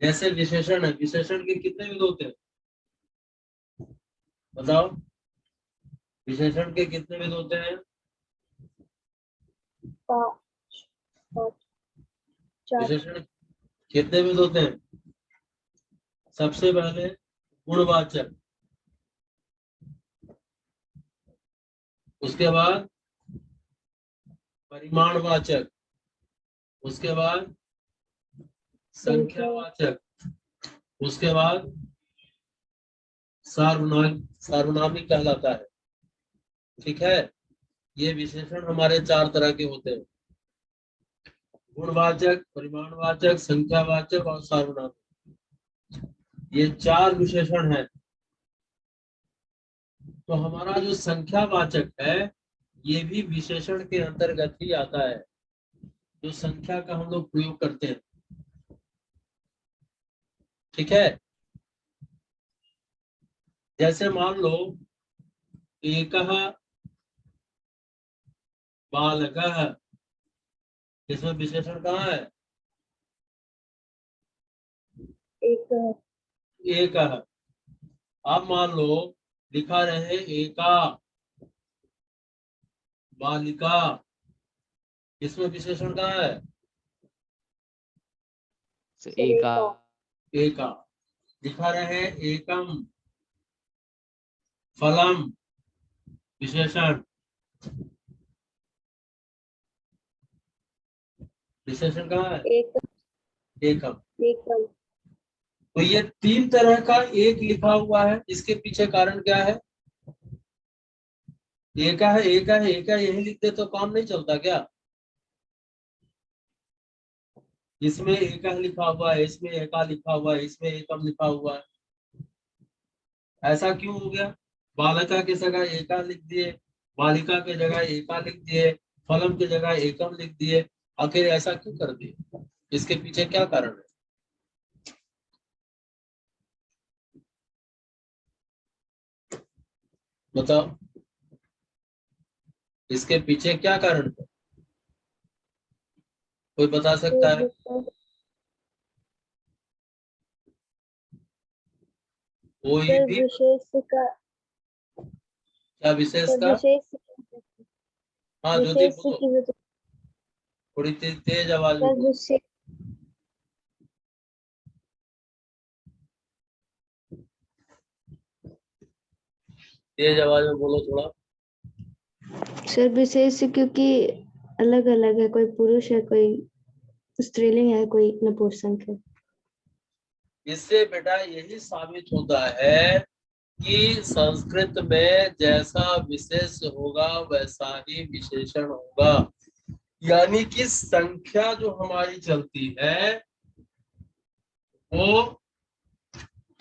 जैसे विशेषण है, विशेषण के कितने विध होते हैं बताओ? विशेषण के कितने विध होते हैं? 5 5 4। विशेषण कितने विध होते हैं? सबसे पहले गुणवाचक, उसके बाद परिमाणवाचक, उसके बाद संख्यावाचक, उसके बाद सार्वनामिक कहलाता है। ठीक है, ये विशेषण हमारे 4 तरह के होते हैं, गुणवाचक, परिमाणवाचक, संख्यावाचक और सार्वनामिक। ये 4 विशेषण हैं। तो हमारा जो संख्यावाचक है ये भी विशेषण के अंतर्गत ही आता है, जो संख्या का हम लोग प्रयोग करते हैं। ठीक है, जैसे मान लो एकः बालकः, इसमें विशेषण कहाँ है? एकः। अब मान लो लिखा रहे एका बालिका, इसमें विशेषण कहाँ है? एका। एका। लिखा रहे एकम फलम, विशेषण, विशेषण कहाँ है? एकम। तो ये 3 तरह का एक लिखा हुआ है, इसके पीछे कारण क्या है? एका है, एका है, एका यही लिख दे तो काम नहीं चलता क्या? इसमें एका लिखा हुआ है, इसमें एका लिखा हुआ है, इसमें एकम लिखा हुआ है, ऐसा क्यों हो गया? बालिका की जगह एका लिख दिए, बालिका की जगह एका लिख दिए, फलम की जगह एकम लिख दिए, आखिर ऐसा क्यों कर दिए? इसके पीछे क्या कारण है बताओ? इसके पीछे क्या कारण है, कोई बता सकता है? कोई भी? क्या विशेष का? हाँ ज्योति बोलो, थोड़ी तेज आवाज में बोलो। तेज आवाज में बोलो थोड़ा। सर विशेष क्योंकि अलग अलग है, कोई पुरुष है, कोई स्त्रीलिंग है, कोई नपुंसक है। इससे बेटा यही साबित होता है कि संस्कृत में जैसा विशेष होगा वैसा ही विशेषण होगा, यानी कि संख्या जो हमारी चलती है वो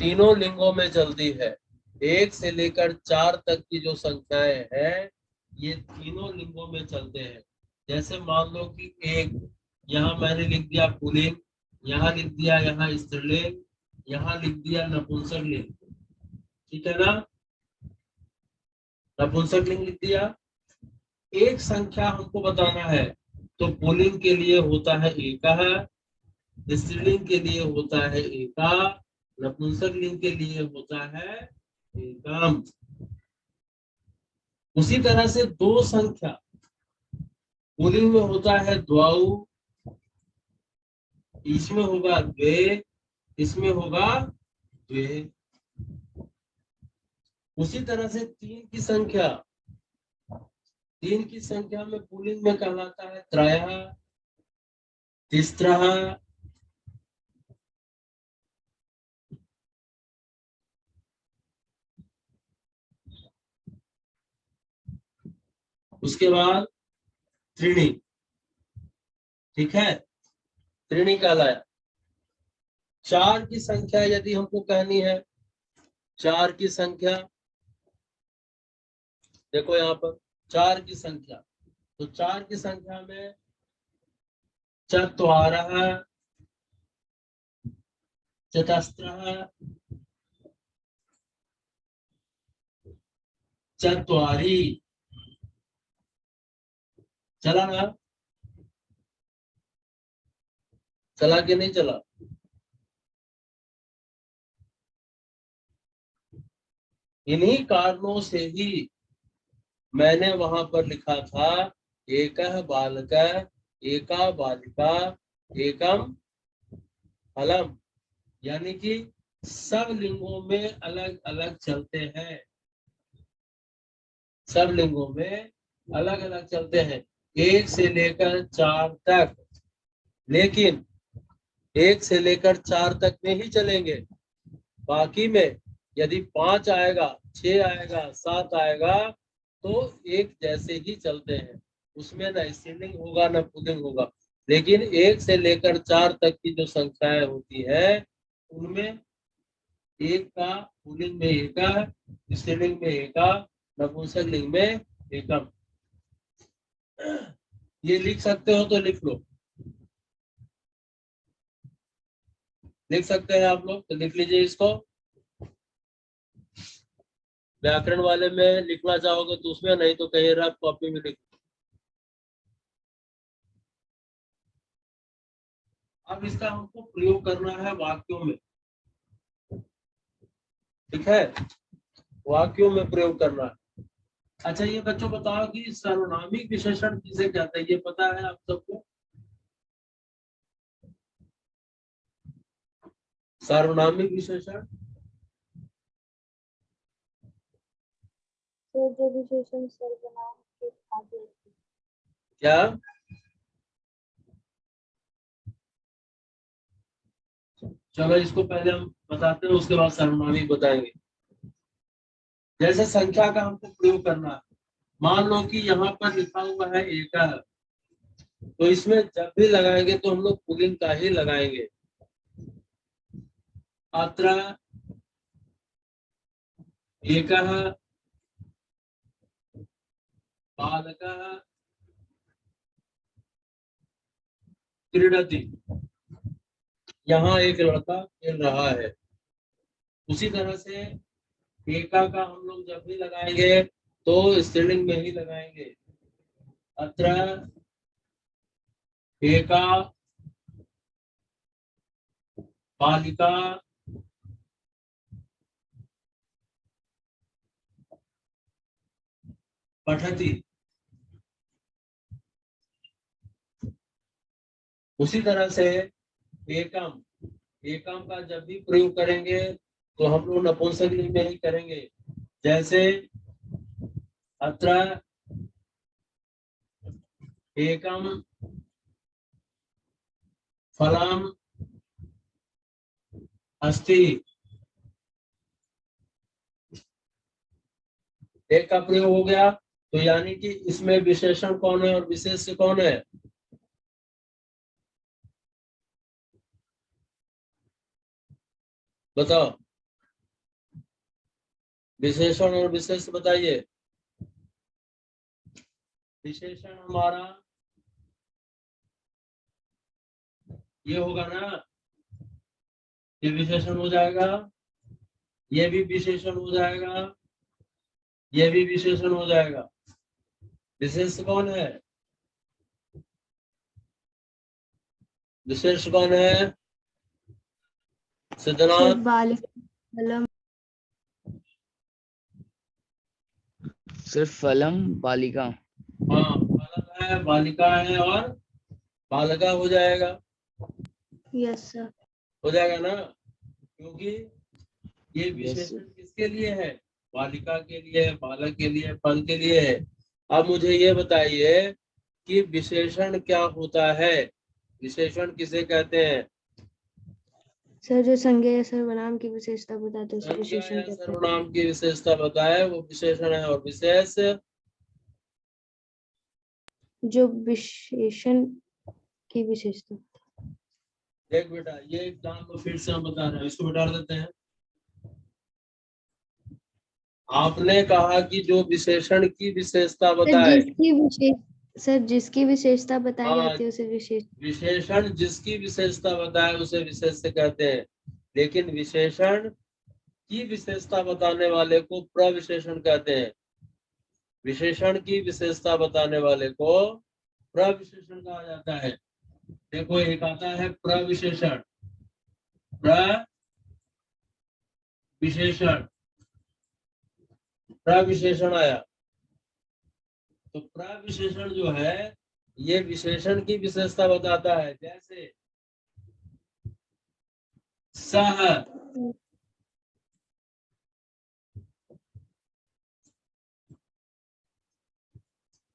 तीनों लिंगों में चलती है। 1 से लेकर 4 तक की जो संख्याएं हैं ये तीनों लिंगों में चलते हैं। जैसे मान लो कि एक, यहाँ मैंने लिख दिया पुल्लिंग, यहाँ लिख दिया यहाँ स्त्रीलिंग, यहाँ लिख दिया नपुंसक लिंग, ठीक है ना? नपुंसक लिंग लिख दिया। एक संख्या हमको बताना है तो पुल्लिंग के लिए होता है एकः, स्त्रीलिंग के लिए होता है एका, नपुंसक लिंग के लिए होता है एकम। उसी तरह से 2 संख्या पुल्लिंग में होता है द्वौ, इसमें होगा द्वे, इसमें होगा द्वे। उसी तरह से 3 की संख्या, 3 की संख्या में पुल्लिंग में कहलाता है त्रयः, तिस्रः, उसके बाद त्रीणि, ठीक है, त्रीणि कहलाया। 4 की संख्या यदि हमको कहनी है, 4 की संख्या देखो यहाँ पर 4 की संख्या, तो 4 की संख्या में चत्वारः, चतस्रः, चत्वारि, चला ना? चला कि नहीं चला? इन्हीं कारणों से ही मैंने वहां पर लिखा था एकः बालकः एका बालिका एकम फलम, यानी कि सब लिंगों में अलग अलग चलते हैं, सब लिंगों में अलग अलग चलते हैं, 1 से लेकर 4 तक। लेकिन 1 से लेकर 4 तक में ही चलेंगे, बाकी में यदि 5 आएगा, 6 आएगा, 7 आएगा तो एक जैसे ही चलते हैं, उसमें न स्त्रीलिंग होगा न पुल्लिंग होगा। लेकिन 1 से लेकर 4 तक की जो संख्याएं होती है उनमें एक का पुल्लिंग में एका, स्त्रीलिंग में एका, नपुंसक लिंग में एकम। ये लिख सकते हो तो लिख लो, लिख सकते हैं आप लोग तो लिख लीजिए इसको। व्याकरण वाले में लिखना चाहोगे तो उसमें, नहीं तो कहीं रफ कॉपी में लिख। अब इसका हमको प्रयोग करना है वाक्यों में, ठीक है, वाक्यों में प्रयोग करना है। अच्छा ये बच्चों बताओ कि सर्वनामिक विशेषण किसे कहते हैं, ये पता है आप सबको? सर्वनामिक विशेषण सर जो विशेषण सर्वनाम के आगे होते हैं। क्या? चलो इसको पहले हम बताते हैं, उसके बाद सर्वनामिक बताएंगे। जैसे संख्या का हमको प्रयोग करना है, मान लो कि यहाँ पर लिखा हुआ है एका, तो इसमें जब भी लगाएंगे तो हम लोग पुल्लिंग का ही लगाएंगे। अत्र एकः बालकः क्रीडति, यहाँ एक लड़का खेल रहा है। उसी तरह से एका का हम लोग जब भी लगाएंगे तो स्त्रीलिंग में ही लगाएंगे। अत्र एका बालिका पठति। उसी तरह से एकम, एकम का जब भी प्रयोग करेंगे तो हम लोग नपुंसक लिंग में ही करेंगे। जैसे अत्र एकम फलम अस्ति, एक का प्रयोग हो गया, तो यानी कि इसमें विशेषण कौन है और विशेष कौन है? बताओ, विशेषण और विशेष बताइए। विशेषण हमारा ये होगा ना, ये विशेषण हो जाएगा, ये भी विशेषण हो जाएगा, ये भी विशेषण हो जाएगा। विशेष कौन है? विशेष कौन है सिद्धनाथ? बालिका फलम, सिर्फ फलम बालिका। हाँ, फलम है, बालिका है और बालका हो जाएगा। Yes sir. हो जाएगा ना, क्योंकि ये विशेषण किसके लिए है? बालिका के लिए, बालक के लिए, फल के लिए है। अब मुझे ये बताइए कि विशेषण क्या होता है, विशेषण किसे कहते हैं? सर जो संज्ञा या सर्वनाम की विशेषता बताते हैं उसे संज्ञा विशेषण या कहते हैं। सर्वनाम की विशेषता बताए वो विशेषण है, और विशेष जो विशेषण की विशेषता। देख बेटा, ये एग्जाम को फिर से हम बता रहे हैं, इसको बता देते हैं। आपने कहा कि जो विशेषण की विशेषता बताए, सर जिसकी विशेषता बताई हाँ, जाती है उसे विशेष। विशेषण जिसकी विशेषता बताए उसे विशेष से कहते हैं, लेकिन विशेषण की विशेषता बताने वाले को प्रविशेषण कहते हैं। विशेषण की विशेषता बताने वाले को प्रविशेषण कहा जाता है। देखो एक आता है प्रविशेषण, प्रविशेषण, प्रविशेषण आया। तो प्रविशेषण जो है ये विशेषण की विशेषता बताता है। जैसे सह,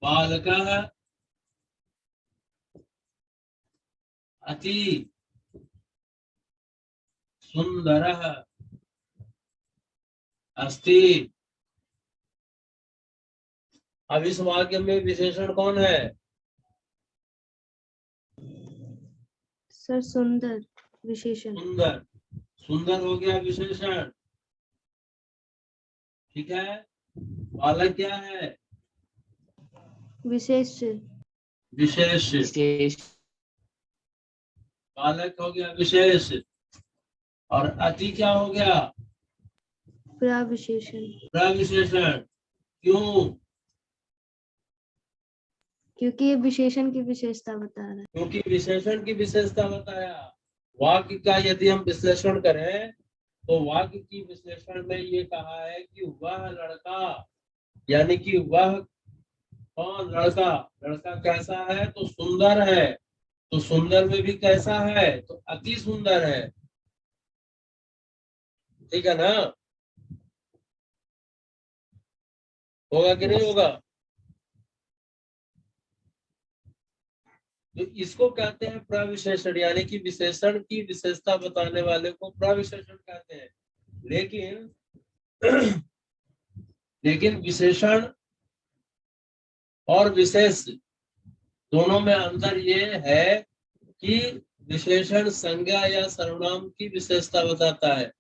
बालकः, अति सुंदरः अस्ति। अब इस वाक्य में विशेषण कौन है? सर सुंदर विशेषण। सुंदर। सुंदर हो गया विशेषण, ठीक है। बालक क्या है? विशेष। विशेष। विशेष। बालक हो गया विशेष। और अति क्या हो गया? प्रविशेषण। प्रविशेषण। क्यों? क्योंकि ये विशेषण की विशेषता बता रहा है। क्योंकि विशेषण की विशेषता बताया। वाक्य का यदि हम विश्लेषण करें तो वाक्य की विश्लेषण में ये कहा है कि वह लड़का, यानी कि वह कौन? लड़का। लड़का कैसा है? तो सुंदर है। तो सुंदर में भी कैसा है? तो अति सुंदर है, ठीक है ना? होगा कि नहीं होगा? तो इसको कहते हैं प्रविशेषण, यानी कि विशेषण की विशेषता बताने वाले को प्रविशेषण कहते हैं। लेकिन विशेषण और विशेष दोनों में अंतर ये है कि विशेषण संज्ञा या सर्वनाम की विशेषता बताता है,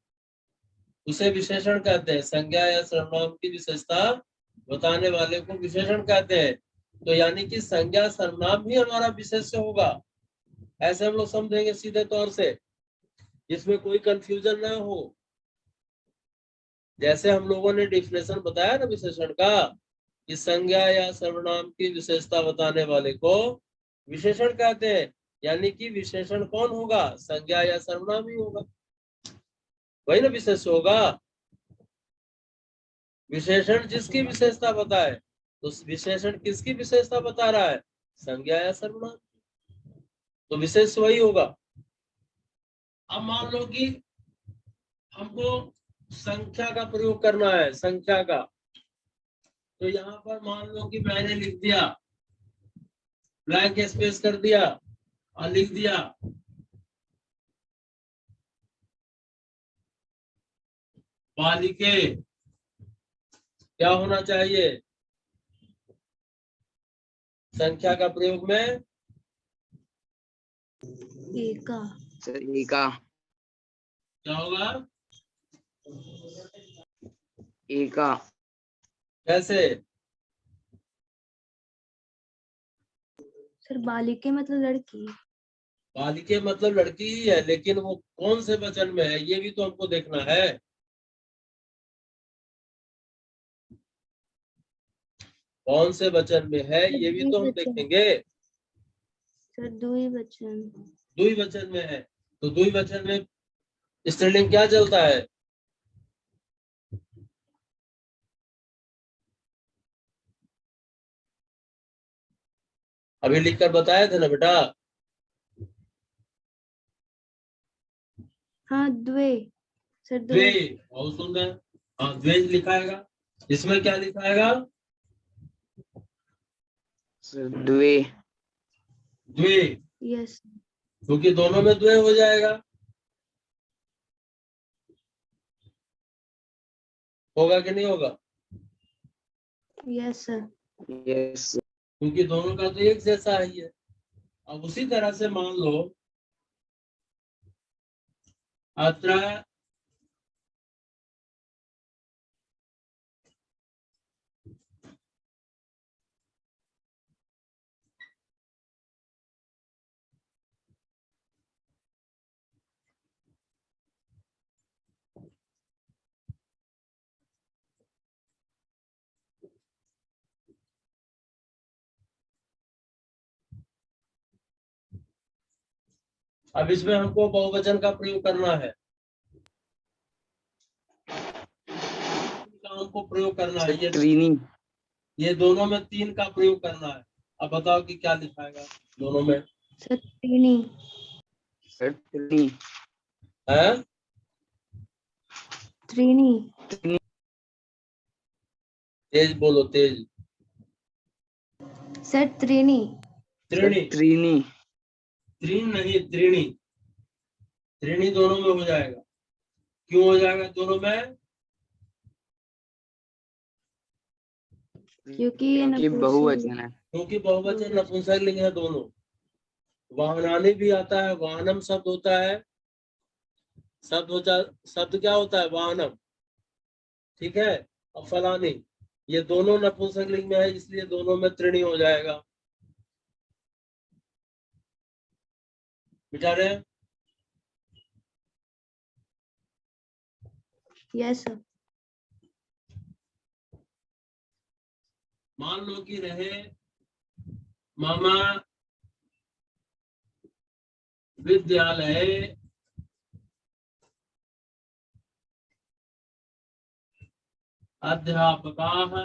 उसे विशेषण कहते हैं। संज्ञा या सर्वनाम की विशेषता बताने वाले को विशेषण कहते हैं। तो यानी कि संज्ञा सर्वनाम भी हमारा विशेष्य होगा, ऐसे हम लोग समझेंगे सीधे तौर से, इसमें कोई कंफ्यूजन ना हो। जैसे हम लोगों ने डिफिनेशन बताया ना विशेषण का, कि संज्ञा या सर्वनाम की विशेषता बताने वाले को विशेषण कहते हैं। यानी कि विशेषण कौन होगा? संज्ञा या सर्वनाम ही होगा, वही ना विशेष होगा। विशेषण जिसकी विशेषता बताए, तो विशेषण किसकी विशेषता बता रहा है? संज्ञा या सर्वनाम। तो विशेष वही होगा। अब मान लो कि हमको संख्या का प्रयोग करना है, संख्या का। तो यहाँ पर मान लो कि मैंने लिख दिया, ब्लैंक स्पेस कर दिया और लिख दिया बालिके। क्या होना चाहिए संख्या का प्रयोग में? एका। एका। क्या होगा? एका। कैसे? सर बालिके मतलब लड़की। बालिके मतलब लड़की ही है, लेकिन वो कौन से वचन में है ये भी तो हमको देखना है। कौन से वचन में है ये भी तो हम देखेंगे। सर द्विवचन। द्विवचन में है, तो द्विवचन में स्त्रीलिंग क्या चलता है? अभी लिखकर बताए थे ना बेटा। हाँ द्वे। सर द्वे। बहुत सुंदर। हाँ द्वेज लिखाएगा। इसमें क्या लिखाएगा? द्वे। द्वे, यस। क्योंकि दोनों में द्वे हो जाएगा। होगा कि नहीं होगा? Yes sir. यस। क्योंकि दोनों का तो एक जैसा ही है। अब उसी तरह से मान लो अत्र अब इसमें हमको बहुवचन का प्रयोग करना है। कहाँ नाम को प्रयोग करना है। सर त्रीनी, ये दोनों में 3 का प्रयोग करना है। अब बताओ कि क्या लिखाएगा दोनों में? सर त्रीनी। सर त्रीनी, है त्रीनी। तेज बोलो, तेज। सर त्रीनी। सर त्रिणी, त्रीनी, त्रीण नहीं, त्रिणी। त्रिणी दोनों में हो जाएगा। क्यों हो जाएगा दोनों में? क्योंकि ये क्योंकि बहुवचन है। क्योंकि बहुवचन नपुंसकलिंग है दोनों। वाहनानी भी आता है, वाहनम शब्द होता है, शब्द क्या होता है? वाहनम। ठीक है। और फलानी, ये दोनों नपुंसकलिंग में है, इसलिए दोनों में त्रिणी हो जाएगा। मिटा रहे हैं? Yes sir. मान लो कि रहे मामा विद्यालय अध्यापकाः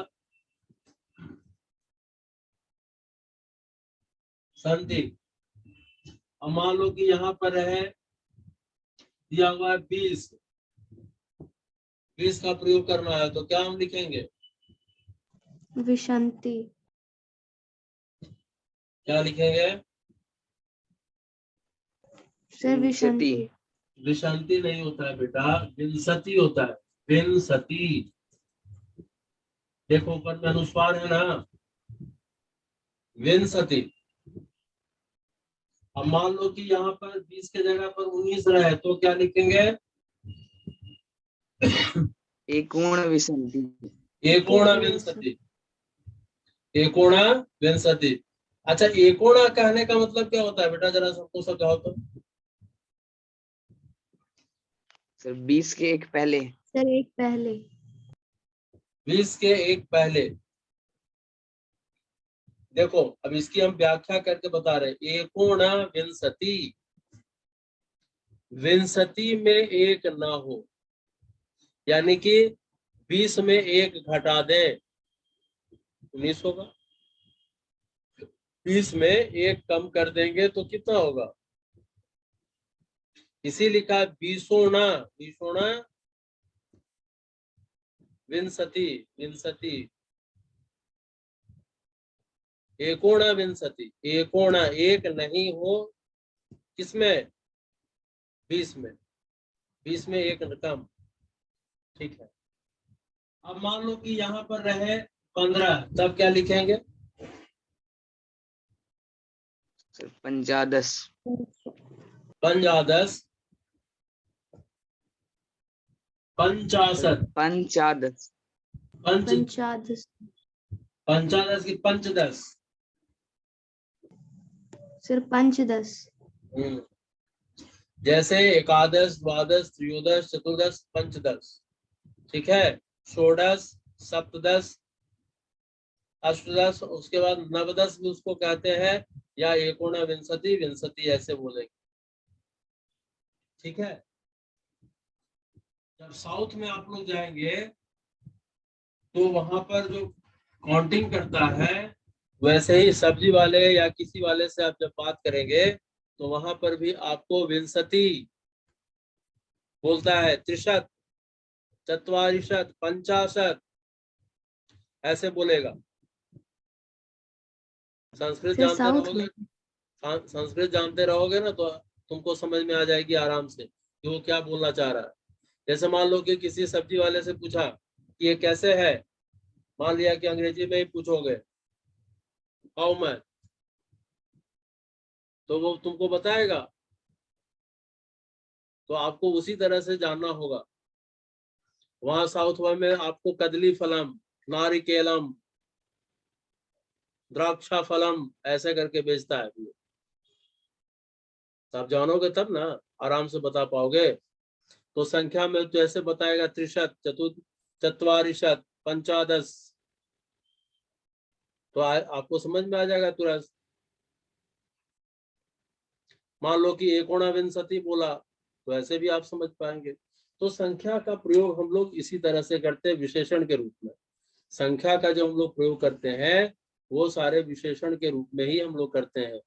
सन्ति। अब मान लो कि यहाँ पर है दिया हुआ है 20। 20 का प्रयोग करना है, तो क्या हम लिखेंगे? विशंति। क्या लिखेंगे? सर विशंति। विशंति नहीं होता है बेटा, विंसति होता है। विंसति। देखो ऊपर में अनुस्वार है ना, विंसति। अब मान लो कि यहाँ पर 20 के जगह पर 19 रहे, तो क्या लिखेंगे? एकोण विंशति, एकोण विंसति। एकोण विंसति। अच्छा, एकोणा कहने का मतलब क्या होता है बेटा? जरा सबको समझाओ तो। सर 20 के एक पहले। सर एक पहले। 20 के एक पहले। देखो अब इसकी हम व्याख्या करके बता रहे हैं। एकोण विंसति, विंसति में एक ना हो, यानी कि 20 में एक घटा दें, 19 होगा। 20 में एक कम कर देंगे तो कितना होगा? इसी लिखा है बीसोणा। बीसोणा विंसति, विंसति। एकोणा विंसति, एकोणा एक नहीं हो, किसमें? 20 में। 20 में एक कम। ठीक है। अब मान लो कि यहाँ पर रहे 15, तब क्या लिखेंगे? सर पंचादश, पंचादश, पंचाशत, पंचादश, पंचादश। पंचादश की पंचदश। सर पंचदश। जैसे एकादश, द्वादश, त्रयोदश, चतुर्दश, पंचदश। ठीक है। षोडश, सप्तदश, अष्टदश, उसके बाद नवदश भी उसको कहते हैं, या एकोण विंशति, विंशति ऐसे बोलेंगे। ठीक है। जब साउथ में आप लोग जाएंगे तो वहां पर जो काउंटिंग करता है, वैसे ही सब्जी वाले या किसी वाले से आप जब बात करेंगे तो वहां पर भी आपको विंशति बोलता है, त्रिशत, चत्वारिशत, पंचाशत ऐसे बोलेगा। संस्कृत सर जानते साउथ रहोगे, में। संस्कृत जानते रहोगे ना, तो तुमको समझ में आ जाएगी आराम से कि वो क्या बोलना चाह रहा है। जैसे मान लो कि किसी सब्जी वाले से पूछा कि ये कैसे है, मान लिया कि अंग्रेजी में ही पूछोगे हाउ मच, तो वो तुमको बताएगा। तो आपको उसी तरह से जानना होगा। वहां साउथ में आपको कदली फलम, नारिकेलम, द्राक्षा फलम ऐसे करके बेचता है। तो आप जानोगे तब ना आराम से बता पाओगे। तो संख्या में तो ऐसे बताएगा, त्रिशत, चत्वारिशत, पंचादश, तो आपको समझ में आ जाएगा तुरंत। मान लो कि एकोणविंशति बोला तो ऐसे भी आप समझ पाएंगे। तो संख्या का प्रयोग हम लोग इसी तरह से करते हैं विशेषण के रूप में। संख्या का जो हम लोग प्रयोग करते हैं वो सारे विशेषण के रूप में ही हम लोग करते हैं,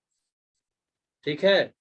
ठीक है।